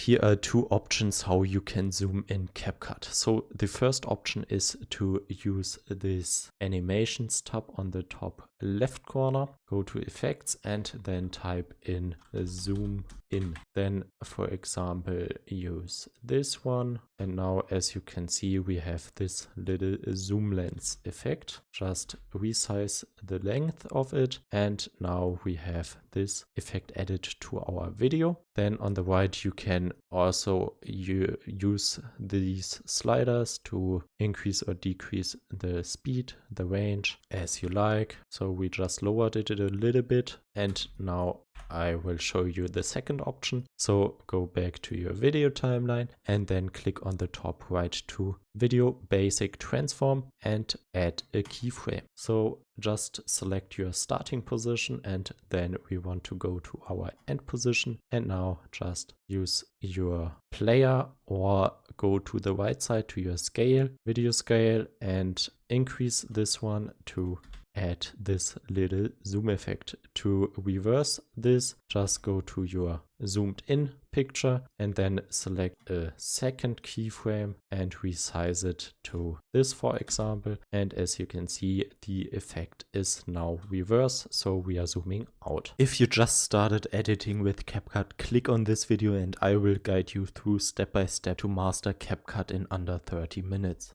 here are two options how you can zoom in CapCut. So the first option is to use this animations tab on the top left corner. Go to effects and then type in zoom in. Then for example use this one, and now as you can see we have this little zoom lens effect. Just resize the length of it, and now we have this effect added to our video. Then on the right you can also use these sliders to increase or decrease the speed, the range as you like. So we just lowered it a little bit, and now I will show you the second option. So go back to your video timeline and then click on the top right to video basic transform and add a keyframe. So just select your starting position and then we want to go to our end position, and now just use your player or go to the right side to your scale, video scale, and increase this one to add this little zoom effect. To reverse this, just go to your zoomed in picture and then select a second keyframe and resize it to this, for example. And as you can see, the effect is now reverse, so we are zooming out. If you just started editing with CapCut, click on this video and I will guide you through step by step to master CapCut in under 30 minutes.